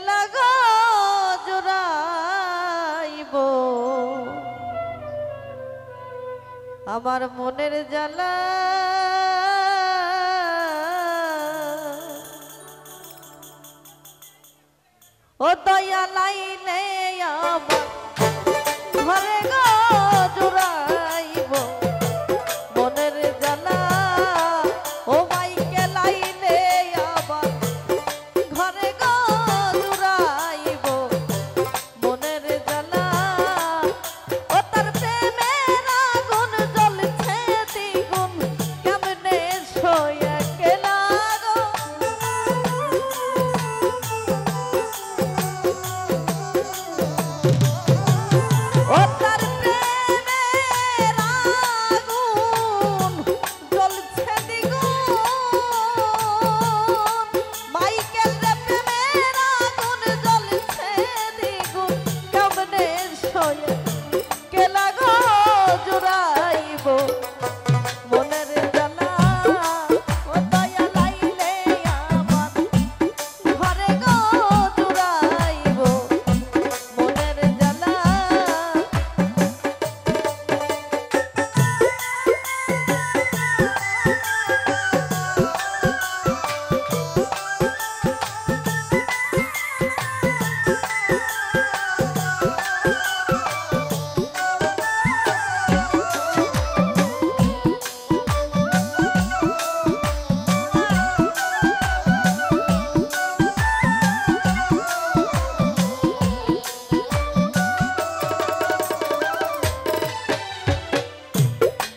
লাগো জোড়াইব আমার মনের জ্বালা ও দয়া লাইলে আমার ঘরে গো জোড়াইব মনের জ্বালা ও মাইকে লাইলে আমার ঘরে গো জোড়াইব মনের জ্বালা ও তার প্রেমের আগুন জ্বলছে দ্বিগুণ কেমনে সয়ে গেলা গো ও তার প্রেমের আগুন জ্বলছে দ্বিগুণ মাইকেল রে প্রেমের আগুন জ্বলছে দ্বিগুণ কেমনে সয়ে গেলা গো জোড়াইব মনের জ্বালা ও দয়া লাইলে আমার ঘরে গো জোড়াইব মনের জ্বালা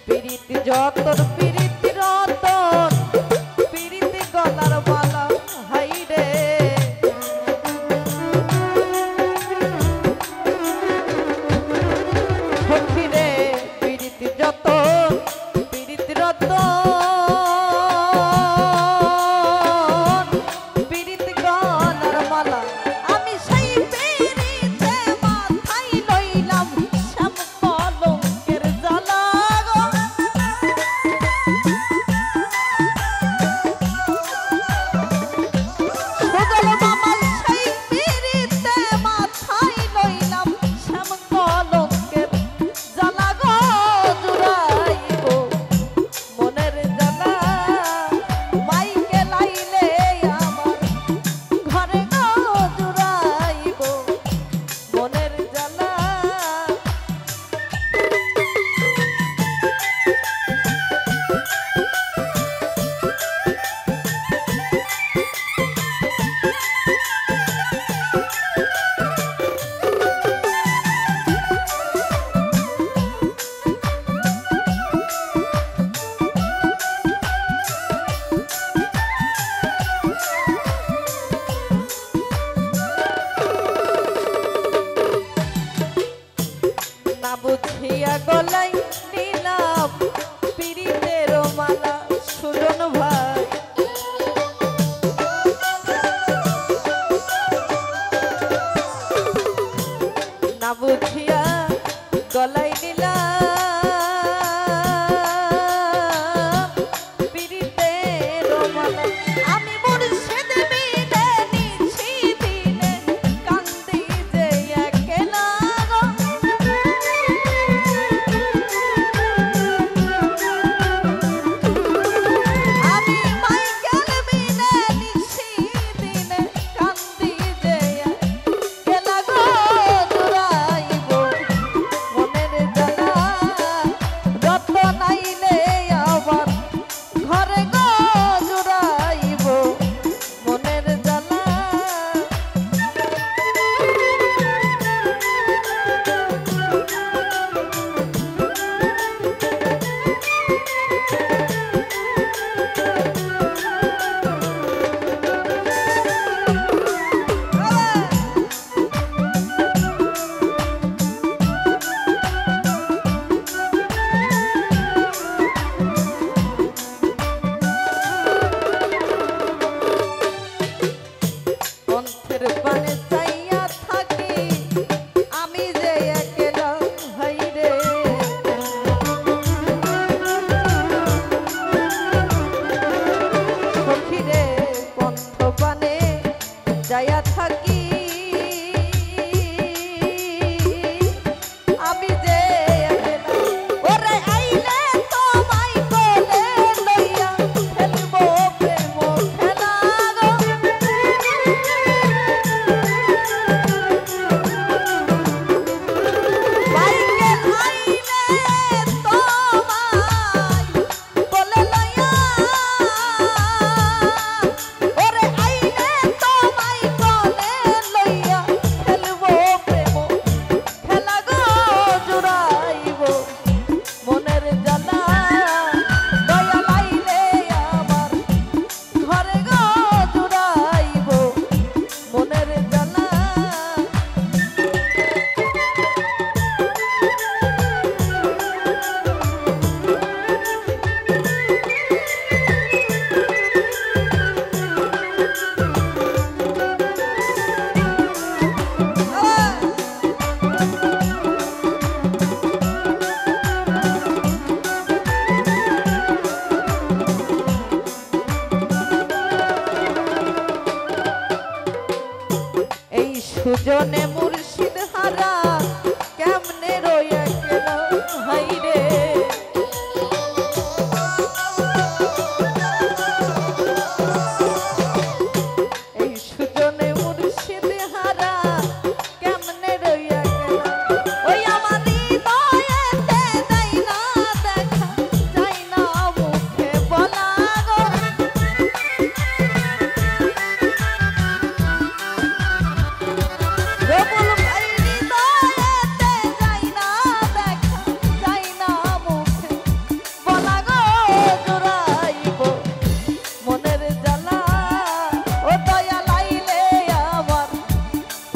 পিরিতি যতর পিরিতি রতন পিরিতি গলার মালা হাই রে সখী রে পিরিতি যতন পিরিতি রতন পিরিতি গলার মালা আমি সেই পিরিতে মাথায় লইলাম শ্যাম কলঙ্কের জ্বালা গো সুজল মামা সেই পিরিতে মাথায় লইলাম শ্যাম কলঙ্কের জ্বালা গো জোড়াইব মনের জ্বালা মাইকে লাইলে আমার ঘরে গো জোড়াইব মনের জ্বালা না বুঝিয়া গলাই নিলাম পিরিতের মালা সুজন ভাই না বুঝিয়া গলাই নিলাম পিরিতের মালা আমি মুর্শিদ বিনে নিছি দিনে কান্দি যে একলা গো আমি মাইকেল বিনে নিছি দিনে কান্দি যে একলা গো জোড়াইব মনের সুজনে মুর্শিদ হারা কেমনে রইয়া গেল হাইরে এই সুজনে মুর্শিদ হারা কেমনে রইয়া গেল ওই আমার হৃদয়েতে যাই না দেখা যাই না মুখে বলা গো রবুল ভাই হৃদয়েতে যাই না দেখা যাই না মুখে বলা গো জোড়াইব মনের জ্বালা ও দয়া লাইলে আমার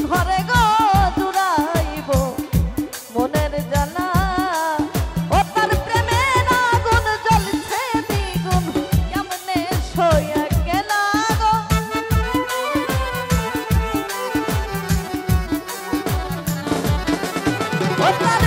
ঘরে গো জুড়াইব মনের জ্বালা ও তার প্রেমের আগুন জ্বলছে দ্বিগুণ কেমনে সইয়া গেল গো ও তার